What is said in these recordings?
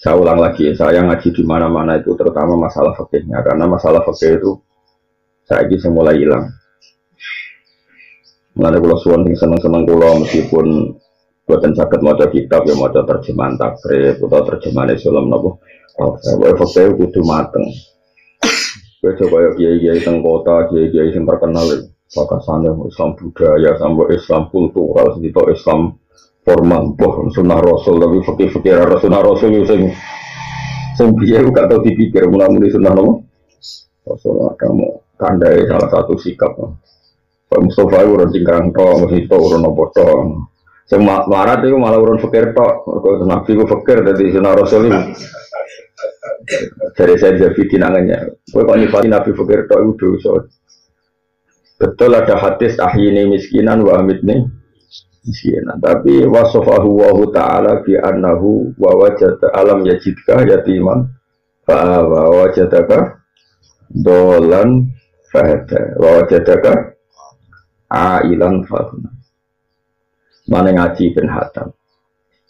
Saya ulang lagi, saya ngaji di mana-mana itu terutama masalah fikihnya, karena masalah fikih itu saya ini mulai hilang. Mengenai kalau suwon yang seneng-seneng kulo meskipun buatan sakit mau kitab ya mau terjemahan takrib atau terjemahan Islam nopo. Saya fikih kudu mateng. Coba ya kiai-kiai teng kota, kiai-kiai yang terkenal, bakasannya Islam budaya sampai Islam kultural, segitu Islam formal, boh sunnah Rasul, tapi fikir-fikir sunnah Rasul itu sing biaya gak tau dipikir, mulai sunnah nopo. Rasul kamu tandai salah satu sikap. Pak Mustafa urun cingkrang tok, mesti tok urun nopo tok. Sing marat itu malah urun fikir tok, Nabi ku fikir dari sunnah Rasul itu. Dari saya jadi tinangannya, kok nyifati Nabi fikir tok itu dosa. Betul ada hadis ahyini miskinan wa amitni miskinan, tapi wasofahu wa ta'ala bi annahu wa wajada alam yajidka yatiman fa wa wajadaka dolan fahada wa wajadaka ailan fahuna. Mana ngaji ben hatam.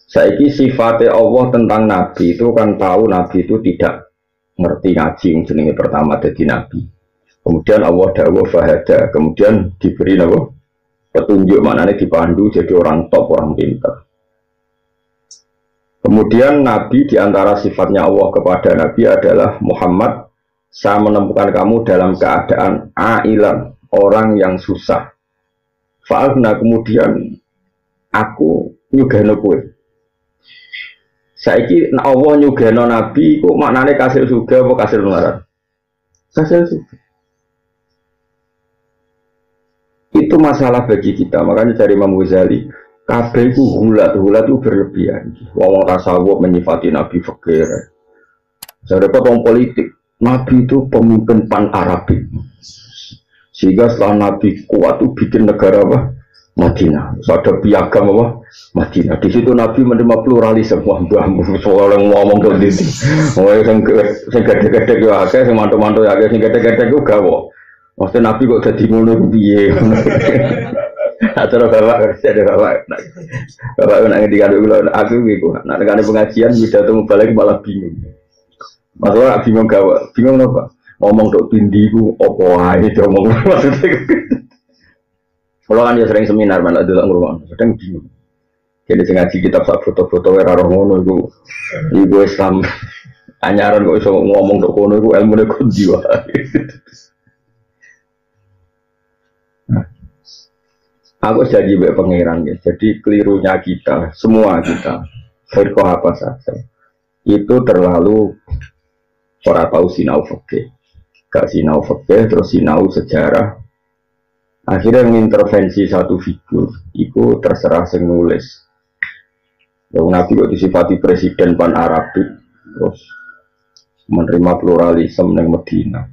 Saiki sifatnya Allah tentang Nabi itu kan tahu Nabi itu tidak ngerti ngaji yang jenenge pertama jadi Nabi. Kemudian Allah dawuh fahada, kemudian diberi apa? Petunjuk, maknanya dipandu jadi orang top, orang pintar. Kemudian Nabi diantara sifatnya Allah kepada Nabi adalah Muhammad, saya menemukan kamu dalam keadaan ailan, orang yang susah. Fa'alna, kemudian aku nyugano kowe. Saiki Allah nyugano Nabi kok maknane kasil surga apa kasil neraka? Kasil surga. Itu masalah bagi kita, makanya dari Imam Ghazali kabeh itu hulat itu berlebihan. Wong tasawuf menyifati Nabi fakir. Saya orang politik, Nabi itu pemimpin pan Arabik. Sehingga setelah Nabi kuat itu bikin negara apa? Madinah. Ada piagam apa? Madinah. Di situ Nabi menerima pluralisme. Wah, soal yang ngomong ke diri. Oh, yang gede-gede itu agak, yang mantu-mantu agak, yang gede-gede itu gawo. Maksudnya Nabi kok jadi ngono piye? Acara bapak kerja ada bapak nak ngendikan aku gitu. Nak dengan pengajian bisa temu balik malah bingung. Masalah bingung gawe, bingung apa? Ngomong dok tindiku opo ae ngomong maksudnya. Kalau kan dia sering seminar malah delok ngurung, sedang bingung. Jadi sing ngaji kitab sak foto-foto ora roh ngono iku Islam anyaran kok iso ngomong dok kono iku ilmune kundi wae. Aku jadi pengiran ya, jadi kelirunya kita, semua kita, firqah apa saja, itu terlalu ora tahu sinau fikih, gak sinau fikih, terus sinau sejarah, akhirnya mengintervensi satu figur, itu terserah sing nulis. Nabi kok disifati presiden pan Arabik, terus menerima pluralisme yang Medina.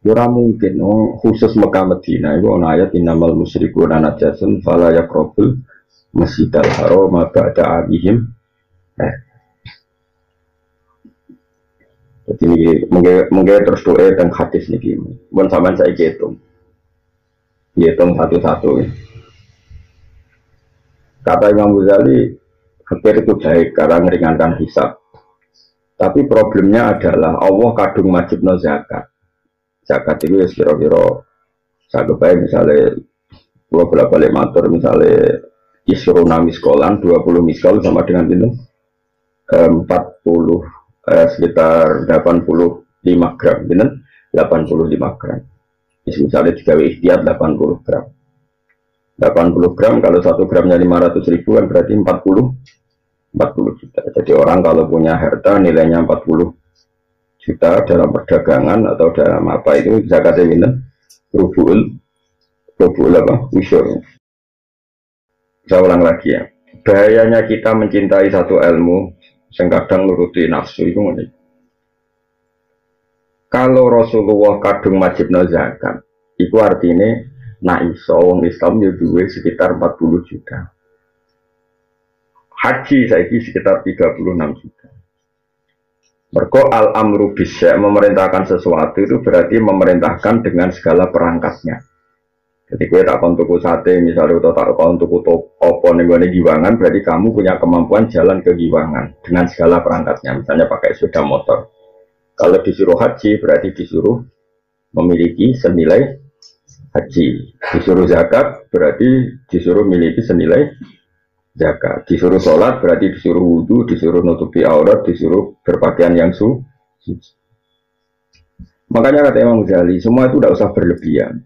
Ora mungkin, khusus Mekah Medina itu ana ayat innamal musyrikuuna najasun fala yaqrabul masjidal haram ba'da amihim. Jadi mungkin terus doa tentang hadis niki. Mun sampean saiki hitung satu-satu. Kata Imam Ghazali, fikir itu baik karena meringankan hisab. Tapi problemnya adalah Allah kadung wajibno zakat. Zakat itu ya kira-kira saya kebayang misalnya kalau bolak-balik matur misalnya isruna miskolan 20 miskol sama dengan itu 40 sekitar 85 gram gitu 85 gram misalnya digawe ikhtiar 80 gram 80 gram kalau 1 gramnya 500.000 kan berarti 40 juta. Jadi orang kalau punya harta nilainya 40 juta dalam perdagangan atau dalam apa itu zakatnya minta rubul apa usyur. Saya ulang lagi ya, bahayanya kita mencintai satu ilmu yang kadang nuruti nafsu itu nih. Kalau Rasulullah kadung wajibna zakat itu artinya nak iso wong Islam ya duwe sekitar 40 juta, haji saiki sekitar 36 juta. Mergo al-amru bisya memerintahkan sesuatu itu berarti memerintahkan dengan segala perangkatnya. Jadi gue tak kon tuku sate misalnya atau tak kon tuku opo ning gone Giwangan, berarti kamu punya kemampuan jalan ke Giwangan dengan segala perangkatnya, misalnya pakai sepeda motor. Kalau disuruh haji berarti disuruh memiliki senilai haji. Disuruh zakat berarti disuruh memiliki senilai zakat. Disuruh sholat berarti disuruh wudhu, disuruh nutupi aurat, disuruh berpakaian yang suci. Makanya kata Imam Ghazali, semua itu tidak usah berlebihan.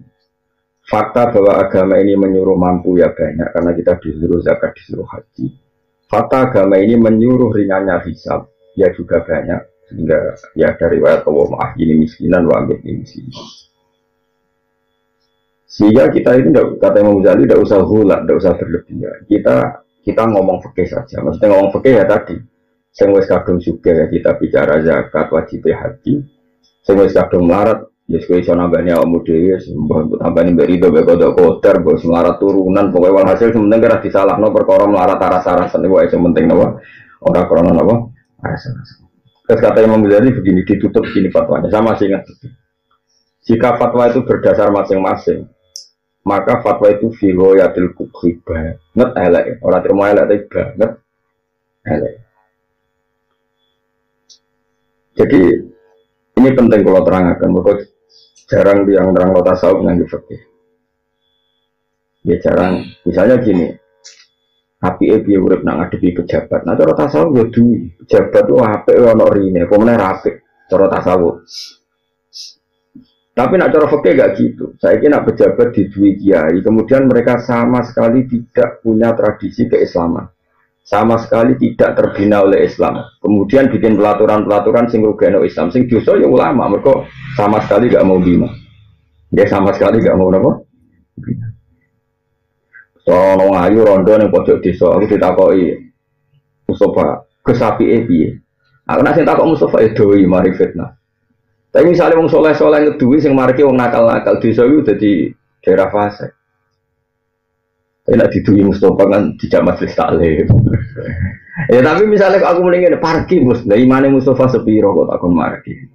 Fakta bahwa agama ini menyuruh mampu ya banyak, karena kita disuruh zakat, disuruh haji. Fakta agama ini menyuruh ringannya hisab, ya juga banyak. Sehingga ya dari riwayat Allah maaf ini miskinan, wa ambil ini miskinan. Sehingga kita ini kata Imam Ghazali tidak usah hulak, tidak usah berlebihan. Kita ngomong fikih saja. Maksudnya ngomong fikih ya tadi. Sing wis kadung juga ya kita bicara zakat, wajib haji. Sing wis kadung melarat ya kowe iso nambani awakmu dhewe mbok tambani mbek rido mbek kodok kotor mbok melarat turunan pokoke walhasil sementing ora disalahno perkara melarat aras-arasan iku sing penting napa ora krana napa aras-arasan. Terus kata Imam Ghazali begini ditutup gini fatwanya sama sih ingat. Jika fatwa itu berdasar masing-masing maka fatwa itu filoyatil kubhi banget elek ora terima elek tapi banget elek. Jadi ini penting kalau terangkan bahwa jarang yang terang tasawuf dengan fikih. Ya jarang. Misalnya gini, api piye urip nang ngadepi pejabat. Nah cara tasawuf ya duwe. Pejabat itu apik ono rine, komene apik cara tasawuf. Tapi nak cara fikih gak gitu. Saya kira nak pejabat di duwe kiai, kemudian mereka sama sekali tidak punya tradisi keislaman. Sama sekali tidak terbina oleh Islam. Kemudian bikin pelaturan-pelaturan sing rugeno Islam, sing dosa ya ulama, mereka sama sekali gak mau bina. Dia sama sekali gak mau apa? Bina. Sono ayu rondo ning pojok desa, aku ditakoki Mustafa, kesapi piye? Aku nek sing takok Mustafa doi mari fitnah. Tapi misalnya wong soleh-soleh ngeduwi sing mariki wong nakal-nakal desa iku dadi daerah fase. Enak diduwi Mustafa kan tidak majelis taklim. Ya tapi misalnya aku mendingin parkir bos, dari mana Mustafa sepiro kok takon parkir.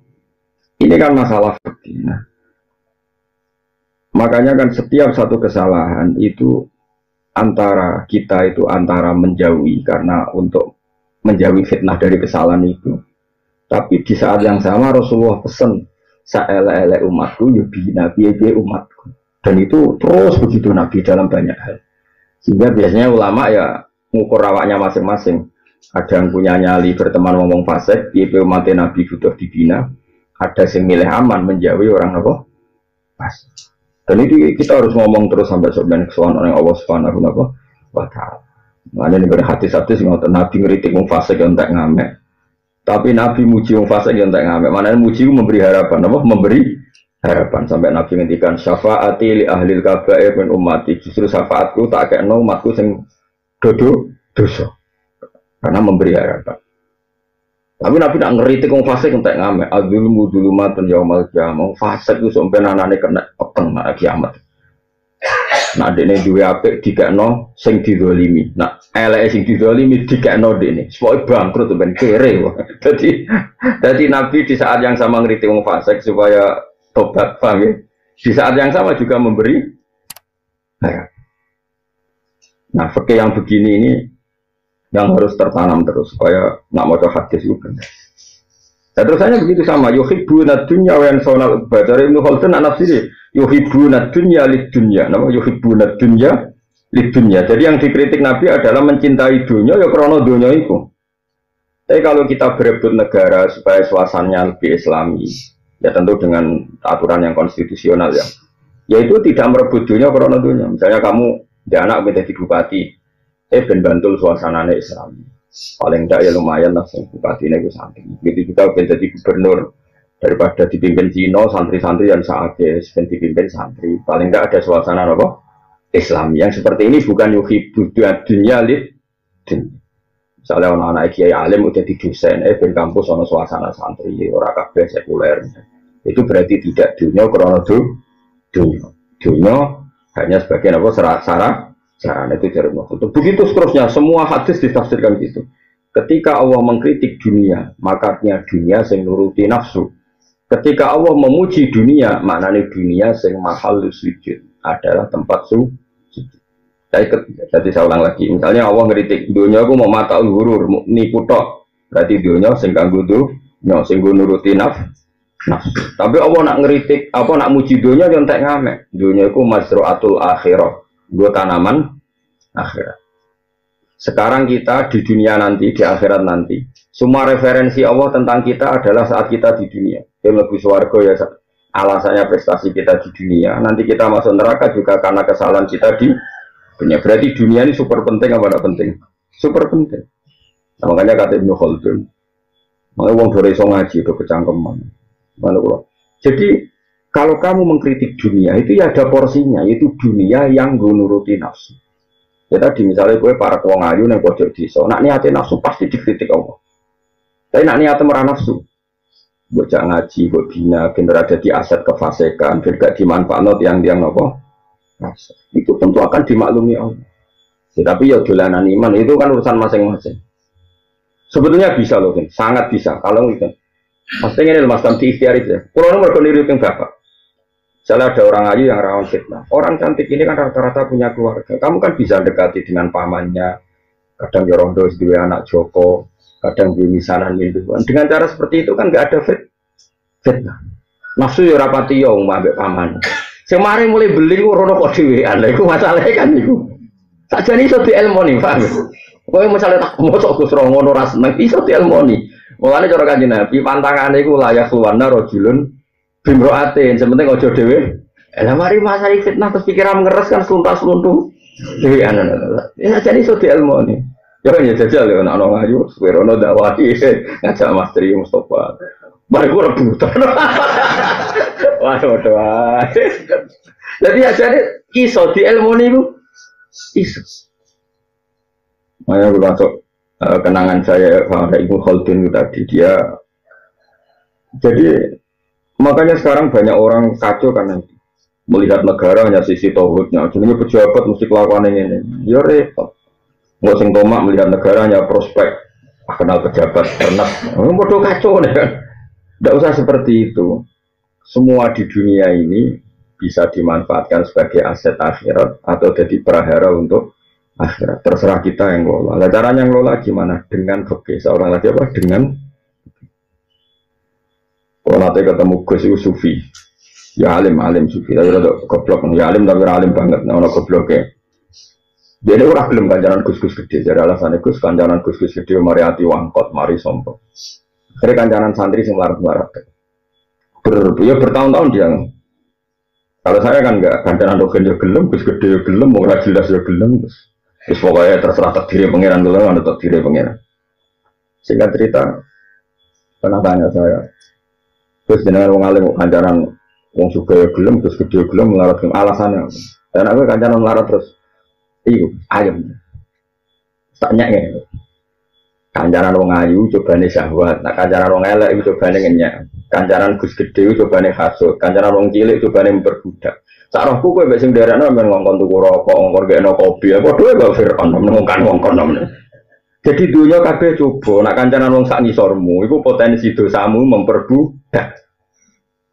Ini kan masalah fikih. Nah, makanya kan setiap satu kesalahan itu antara kita itu antara menjauhi karena untuk menjauhi fitnah dari kesalahan itu. Tapi di saat yang sama Rasulullah pesan saele-ele umatku ya nabi umatku. Dan itu terus begitu Nabi dalam banyak hal. Sehingga biasanya ulama ya ngukur awaknya masing-masing. Ada yang punya nyali berteman ngomong fasik, piye umat Nabi butuh dibina. Ada yang milih aman menjauhi orang apa? Fasik. Dan itu kita harus ngomong terus sampai sebenarnya kesuwan orang Allah Subhanahu wa taala. Makanya ning hadis-hadis ngoten Nabi ngritik wong fasik yang tak ngamek. Tapi Nabi muji wong fasik yang tak ngamek. Maknanya muji memberi harapan apa? Memberi harapan sampai Nabi ngendikan syafaati li ahlil kabair min ummati, justru syafaatku tak kena umatku sing dosa karena memberi harapan. Tapi Nabi nak ngeritik wong fasik entek ngamek adzulmu dzulumatun yaumal qiyamah. Fasik ku sampe anane kena peteng nak kiamat. Nak dene duwe apik dikekno sing dizalimi. Nak eleke sing dizalimi dikekno dene. Pokoke bangkrut ben kere. Jadi Nabi di saat yang sama ngeritik wong fasik supaya tobat, paham ya? Di saat yang sama juga memberi harapan. Nah, fikih yang begini ini yang harus tertanam terus supaya nak mau hadis itu benar. Dan terusannya begitu sama. Yuhibbuna dunya wa yansawna al-badar. Ibnu Khaldun an-Nafsiri yuhibbuna dunya lid-dunya. Nama yuhibbuna dunya lid-dunya. Jadi yang dikritik Nabi adalah mencintai dunia ya karena dunia itu. Tapi kalau kita berebut negara supaya suasananya lebih islami, ya tentu dengan aturan yang konstitusional ya. Yaitu tidak merebut dunia karena dunia. Misalnya kamu dia anak menjadi bupati, ben bantul suasananya Islam. Paling tidak ya lumayan lah bupati ini santri. Begitu juga menjadi gubernur daripada dipimpin Cina santri-santri yang saatnya dipimpin santri. Paling tidak ada suasana apa? Islam. Yang seperti ini bukan yuhibbu dunya lid dunya. Misalnya anak-anak kiai alim udah di dosen, ben kampus ono suasana santri, ora kabeh sekuler. Itu berarti tidak dunia karena dunia hanya sebagian apa sarana itu dari maksud. Begitu seterusnya semua hadis ditafsirkan gitu. Ketika Allah mengkritik dunia, makanya dunia sing nuruti nafsu. Ketika Allah memuji dunia, maknanya dunia sing mahal sujud. adalah tempat suci. Saya ikut, jadi saya ulang lagi. Misalnya Allah ngeritik dunia aku mau mata ulurur, nipu tok. Berarti dunia sing kanggo dunya, sing nuruti nafsu. Tapi Allah nak ngeritik, apa nak muji dunia yang tak ngamek. Dunia aku mazru'atul akhirah, dua tanaman akhirat. Sekarang kita di dunia nanti, di akhirat nanti, semua referensi Allah tentang kita adalah saat kita di dunia. Yang lebih swarga ya alasannya prestasi kita di dunia. Nanti kita masuk neraka juga karena kesalahan kita di dunia. Berarti dunia ini super penting apa tidak penting? Super penting. Nah, makanya kata Ibnu Khaldun, makanya wong dore iso ngaji itu kecangkeman. Jadi kalau kamu mengkritik dunia itu ya ada porsinya, yaitu dunia yang nuruti nafsu. Ya tadi misalnya gue para wong ayu nang pojok desa, nak niate nafsu pasti dikritik Allah. Tapi nak niate merah nafsu, bocah ngaji, gue bina, bener ada di aset kefasikan, bener gak dimanfaatkan tiang nopo. Itu tentu akan dimaklumi Allah. Ya, tapi ya dolanan iman itu kan urusan masing-masing. Sebetulnya bisa loh, kan? Sangat bisa. Kalau itu, pastinya ini mas Tamti ikhtiar itu. Kalau nomor keliru yang bapak. Misalnya ada orang ayu yang rawan fitnah. Orang cantik ini kan rata-rata punya keluarga. Kamu kan bisa dekati dengan pamannya. Kadang Yorondo dua anak Joko, kadang di misanan minduan. Dengan cara seperti itu kan nggak ada fitnah. Nafsu ya rapati yo mbak paman. Semari mulai beli rono kok dhewean. Lha iku masalahe kan niku. Sakjane iso dielmoni, paham. Kowe misale tak mosok Gus ro ngono ra seneng iso dielmoni. Mulane cara Kanjeng Nabi pantangane iku layak luwana rajulun bimroatin, sementing aja dhewe. Lah mari masari fitnah terus pikiran ngeres kan suntas-luntung. Dhewean. Ya sakjane iso dielmoni. Ya kan ya jajal ya ana ngayu, suwerono dakwahi ngajak Mas Tri Mustofa. Mari gue rebutan. Waduh, jadi aja iso di ilmu ini iso. Makanya gue masuk kenangan saya pada Ibnu Khaldun itu tadi dia. Jadi makanya sekarang banyak orang kacau karena melihat negara hanya sisi tauhidnya. Jadi pejabat mesti kelakuan ini. Ya repot. Nggak sing tomak melihat negara hanya prospek. Kenal pejabat pernah. Bodoh kacau nih kan. Tidak usah seperti itu. Semua di dunia ini bisa dimanfaatkan sebagai aset akhirat atau jadi prahara untuk akhirat. Terserah kita yang ngelola. Nah, caranya ngelola gimana? Dengan fikih. Seorang lagi apa? Dengan kalau nanti ketemu Gus itu sufi. Ya alim sufi. Tapi ada goblok. Ya alim tapi alim banget. Nah, ada gobloknya. Jadi orang belum kanjaran Gus-Gus gede. Jadi alasannya Gus kanjaran Gus-Gus gede mari hati wangkot, mari sombong. Kira kancanan santri sing larat-larat. Ya bertahun-tahun dia. Kalau saya kan enggak, kancanan rogen ya gelem, Gus gede ya gelem, ora jelas ya gelem. Terus pokoknya terserah takdir pangeran dulu, ada takdir pangeran. Singkat cerita, pernah tanya saya, terus jenengan wong alim kancanan wong suka ya gelem, Gus gede ya gelem, melarat gelem, alasannya. Dan aku kancanan melarat terus, ayam. Tanya ya. Kancaran wong ayu cobane syahwat, nak kancaran wong elek iku cobane ngenyak. Kancaran Gus gede iku cobane hasud, kancaran wong cilik cobane memperbudak. Sak rohku kowe mek sing darakno men ngongkon tuku rokok, ngongkon gekno kopi, apa dhewe gak Fir'aun ngongkon namne. Jadi dunia kabeh coba, nak kancaran wong sak ngisormu iku potensi dosamu memperbudak.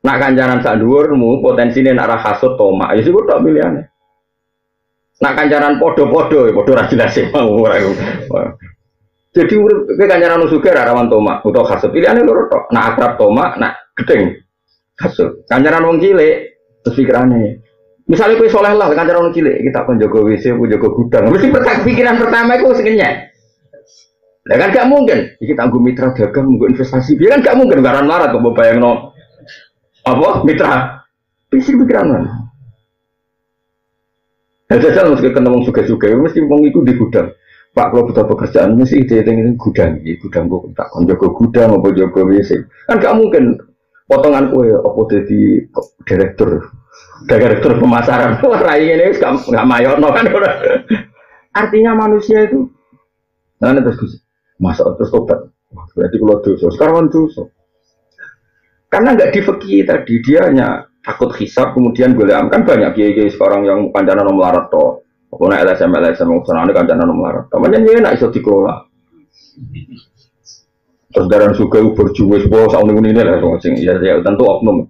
Nak kancaran sak dhuwurmu potensine nak ra hasud tomak, ya iku tok pilihane. Nak kancaran padha-padha, padha ra jelas mau ora. Jadi urip kancaran sugih ra rawan tomak utawa hasud. Pilihane loro tok. Nak akrab tomak, nak gedeng hasud. Kancaran wong cilik terus pikirane. Misalnya kowe saleh lah kancaran wong cilik, kita kon jaga WC, jaga gudang. Mesti pikiran pertama iku sing nyek. Lah kan gak mungkin. Iki tanggo mitra dagang, nggo investasi. Dia kan gak mungkin garan larat kok bayangno. Apa? Mitra. Pisi pikiran mana? Jajal mesti ketemu suga-suga, mesti wong iku di gudang. Pak kalau butuh pekerjaan mesti ini gudang kok tak konjoko gudang apa jago WC kan gak mungkin potongan kue apa jadi direktur pemasaran rai ini nggak mayor no kan artinya manusia itu nah terus masuk terus tobat berarti kalau dosa sekarang dosa karena nggak difeki tadi dia hanya takut hisab kemudian boleh kan banyak kiai sekarang yang kancanan melarat toh. Aku nak LSM urusan kancanan melarat. Namanya dia nak iso dikelola. Terus darah suka berjuang sebuah saung ini lah, sing ya tentu oknum.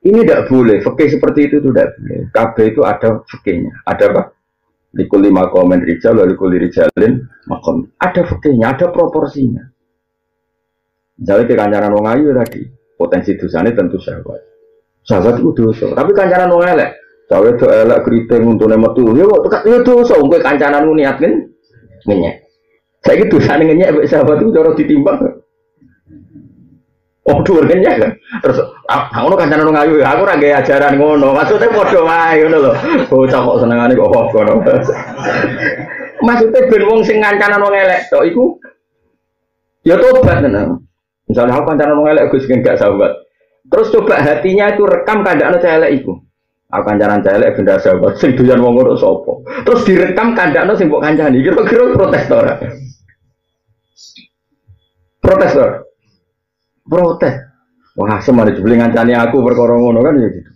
Ini tidak boleh, fikih seperti itu tidak boleh. KB itu ada fikihnya, ada apa? Likul lima komen rijal, likul rijalin makom. Ada fikihnya, ada proporsinya. Misalnya ke kancaran wong ayu tadi, potensi dosanya tentu syahwat. Syahwat itu dosa, tapi kancaran wong elek. Cawe itu elek keriting untuk metu, ya kok itu dosa. Gue kancaran niat kan ngenyek. Saya gitu dosanya ngenyek, syahwat itu cara ditimbang. Oh, durenya kan. Terus aku kancanan ngayu, aku ora gawe ajaran ngono. Maksudnya padha wae ngono lho. Bocah kok senengane kok ngono. Maksudnya ben wong sing kancanan wong elek tok iku ya tobat tenan. Misalnya aku kancanan wong elek Gus gak sahabat. Terus coba hatinya itu rekam kandhane cah elek iku. Aku kancanan cah elek benda sahabat sing doyan wong ngono sapa. Terus direkam kandhane sing mbok kancani. Kira-kira protes to ora? Protes to. Protes. Wah, semana jebule ngancani aku perkara ngono kan ya gitu.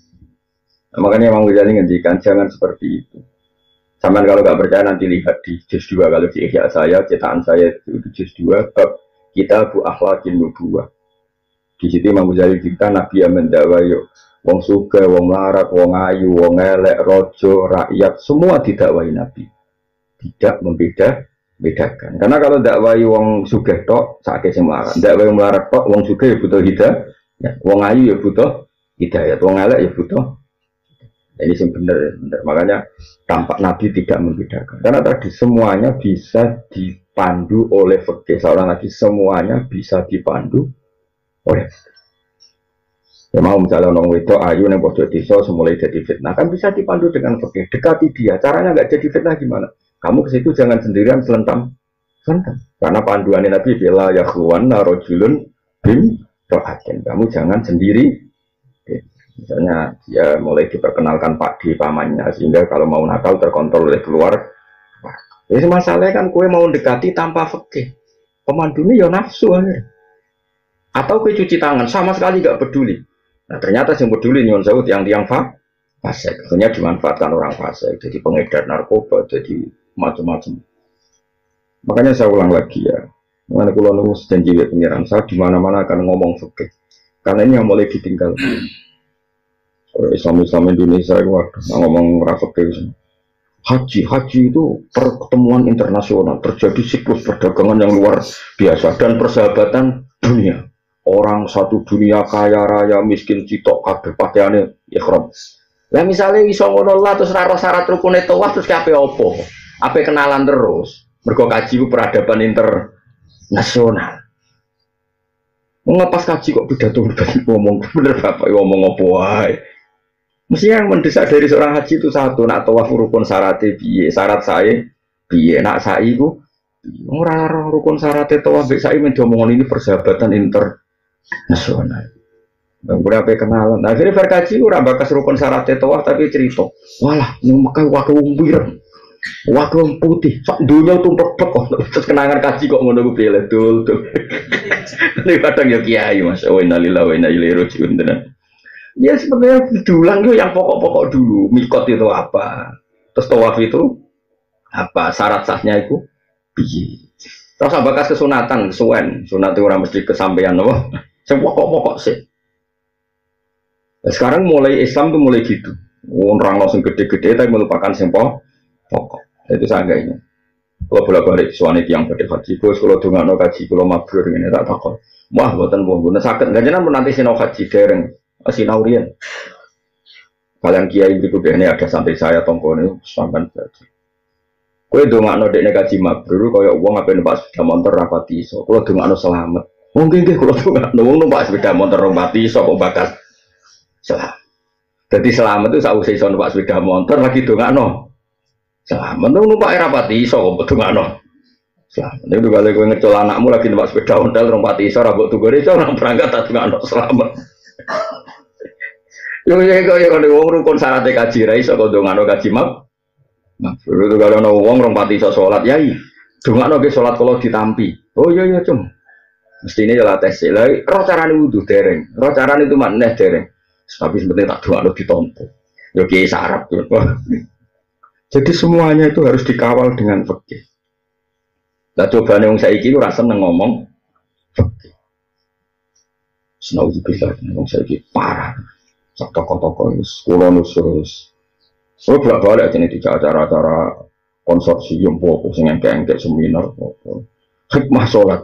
Nah, makanya Imam Ghazali ngendikan jangan seperti itu. Sampai kalau nggak percaya nanti lihat di juz 2 kalau di Ihya saya, cetakan saya itu di juz 2 bab Kitab Akhlaqin Nubuwah. Di situ Imam Ghazali kita Nabi yang mendakwa yuk wong suka, wong larat, wong ayu, wong elek, rojo, rakyat semua didakwai Nabi. Tidak bedakan. Karena kalau dakwai wong sugih tok sakit sing melarat. Dakwai wong melarat tok wong sugih ya butuh hidayah. Ya, wong ayu ya butuh hidayah, wong elek ya butuh. Ini sing bener. Makanya tampak Nabi tidak membedakan. Karena tadi semuanya bisa dipandu oleh fikih. Seorang lagi semuanya bisa dipandu oleh fikih. Ya mau misalnya orang wedok ayu yang pojok desa semulai jadi fitnah kan bisa dipandu dengan fikih. Dekati dia. Caranya nggak jadi fitnah gimana? Kamu ke situ jangan sendirian selentam. Karena panduan Nabi bila yakhwan narojulun bim ro'atin. Kamu jangan sendiri. Misalnya dia mulai diperkenalkan Pak di pamannya sehingga kalau mau nakal terkontrol oleh keluar. Jadi masalahnya kan kue mau dekati tanpa fikih. Pemandunya ya nafsu aja. Atau kue cuci tangan sama sekali gak peduli. Nah ternyata yang peduli nyuwun sewu tiang-tiang fasik. Akhirnya dimanfaatkan orang fasik. Jadi pengedar narkoba, jadi macam-macam. Makanya saya ulang lagi ya. Mengenai kulo nunggu janji pengiran saya di mana-mana akan ngomong fikih. Karena ini yang mulai ditinggal. Islam Indonesia itu ngomong fikih. Haji itu pertemuan internasional terjadi siklus perdagangan yang luar biasa dan persahabatan dunia. Orang satu dunia kaya raya miskin citok kabeh pakaiane ihram. Lah misalnya iso ngono lah terus ora syarat rukune tawaf terus kabeh opo? Ape kenalan terus. Mergo kaji ku peradaban internasional. Ngepas kaji kok pidato ngomong bener Bapak ngomong apa wae. Mesti yang mendesak dari seorang haji itu satu, nak tawaf rukun syaratnya piye, syarat saya piye, nak saya itu ora rukun syaratnya tawaf mbek saya mendomong ini persahabatan internasional. Berapa kenalan. Nah, akhirnya verkaji ora bakas rukun syaratnya tawaf tapi cerita. Walah, memakai waktu umbir. Waktu putih, sak dunia tumpuk kok terus kenangan kaji kok ngono ku pilih dul. Ini kadang ya kiai Mas. Wa inna lillahi wa inna ilaihi raji'un tenan. Ya sebenarnya diulang itu yang pokok-pokok dulu. Mikot itu apa? Terus tawaf itu apa? Syarat sahnya itu piye? Terus bakas kesunatan, suwen. Sunat itu ora mesti kesampaian apa? Sing pokok-pokok sih. Nah, sekarang mulai Islam tuh mulai gitu. Orang langsung gede-gede tapi melupakan sing pokok. Itu sanggainya. Kalau bolak-balik suami yang pada haji, kalau dongakno kaji, kalau mabrur ini tak takut. Wah, buatan buatan sakit. Gak jenang nanti sinau haji dereng, sinaurian. Kalian kiai itu ini ada sampai saya tongkone sampai haji. Kue dongakno dek kaji mabrur, kaya uang apa numpak sepeda motor rapati so. Kalau dongakno selamat, mungkin kalau dongakno uang numpak sepeda motor rapati so kok bakat selamat. Jadi selamat itu sausai so numpak sepeda motor lagi dongakno. Selamat tuh numpak rapati iso kok bedungano. Selamat itu kalau gue ngecol anakmu lagi numpak sepeda ontel rapati iso rabok tuh gue orang berangkat tak dungano selamat. Yo kalau wong rukun syarat kaji ra iso kok dungano kaji map. Nah, dulu kalau ono wong rapati iso salat yai. Dungano ge salat kalau ditampi. Oh iya cum. Mestine ya tes lah. Roh carane wudu dereng. Roh carane itu maneh dereng. Tapi sebenarnya tak dungano ditampa. Yo ki syarat tuh. Jadi semuanya itu harus dikawal dengan fikih. Nah coba nih orang saiki itu rasa ngomong fikih. Senauzubillah, orang saiki parah. sak toko-toko wis kula nusus. Oh bolak-balik jenenge dijak acara-acara konsorsium apa sing engke-engke seminar apa. Hikmah sholat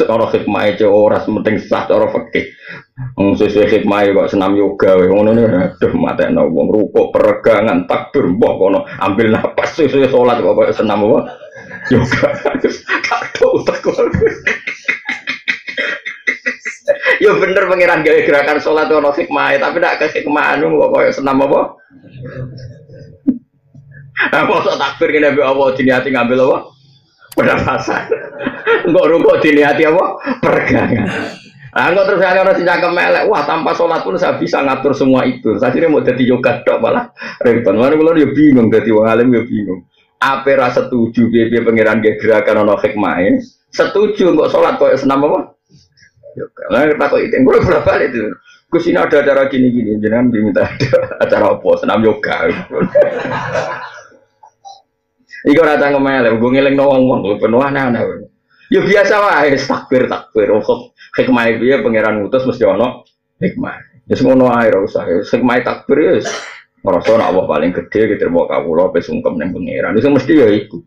orang hikmah aja orang penting sah orang fakih. Sesuai hikmah kok senam yoga, ngono nih, aduh mata wong rukuk peregangan takbir mbah kono ambil napas sesuai sholat kok senam apa yoga. Kado takut. Ya bener pengiran gawe gerakan sholat ono hikmah, tapi nak ke hikmah anu kok koyo senam apa? Apa takbir kene mbek apa diniati ngambil apa? Pernafasan. Enggak rukuk diniati apa? Peregangan. Nah, enggak terus ada orang sing melek, wah tanpa sholat pun saya bisa ngatur semua itu. Saya kira mau jadi yoga tok malah repot. Mana kalau dia bingung jadi wong alim dia bingung. Apa rasa setuju piye pangeran gerakan ono hikmah? Setuju enggak sholat kok senam apa? Yoga. Lah kita kok itu gue berapa itu. Gus ini ada acara gini-gini, jangan diminta acara apa? Senam yoga. Iku ora tang ngemelek, gue ngeling wong-wong penuh aneh-aneh. Ya biasa wae takbir. Hikmah piye pangeran ngutus mesti ono hikmah. Wis ngono ae ora usah. Hikmah takbir wis ngrasa nek Allah paling gedhe diterima kawula pe sungkem ning pangeran. Wis mesti ya iku.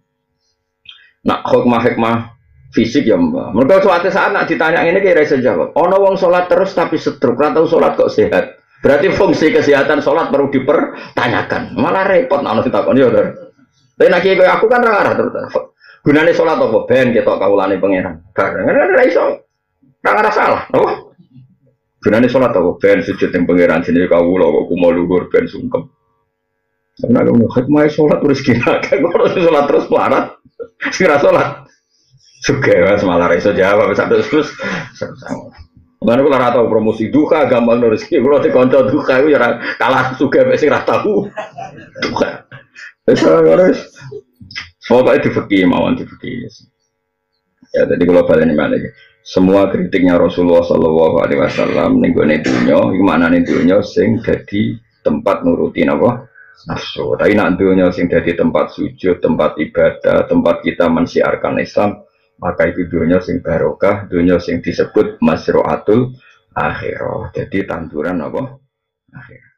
Nak hikmah fisik ya mbah. Mergo suatu saat nak ditanya ini kira iso jawab. Ono wong salat terus tapi stroke, ora tau salat kok sehat. Berarti fungsi kesehatan salat perlu dipertanyakan. Malah repot nek ono ditakoni ya. Tapi nak kiai aku kan ora ngarah terus. Gunane salat apa ben ketok kawulane pangeran. Bareng ora iso. Ora salah, apa? Gunane salat apa ben sujud ning pangeran jenenge kawula kok kumo luhur ben sungkem. Karena kalau hikmah salat terus kira kalau salat terus pelarat. Sing ra salat. Suge wis malah iso jawab satu terus. Mana kula ora tau promosi duka gampang rezeki kula dikonco duka iku ya kalah suge mek sing ra tau. Duka. Harus pokoknya difekih mawon difekih. Ya tadi kalau balik ini mana semua kritiknya Rasulullah Shallallahu Alaihi Wasallam nenggone dunia, gimana nih dunia sing jadi tempat nurutin apa nafsu. Tapi nak dunia sing jadi tempat sujud, tempat ibadah, tempat kita mensiarkan Islam, maka itu dunia sing barokah, dunia sing disebut masroatul akhirah. Jadi tanduran apa akhirah.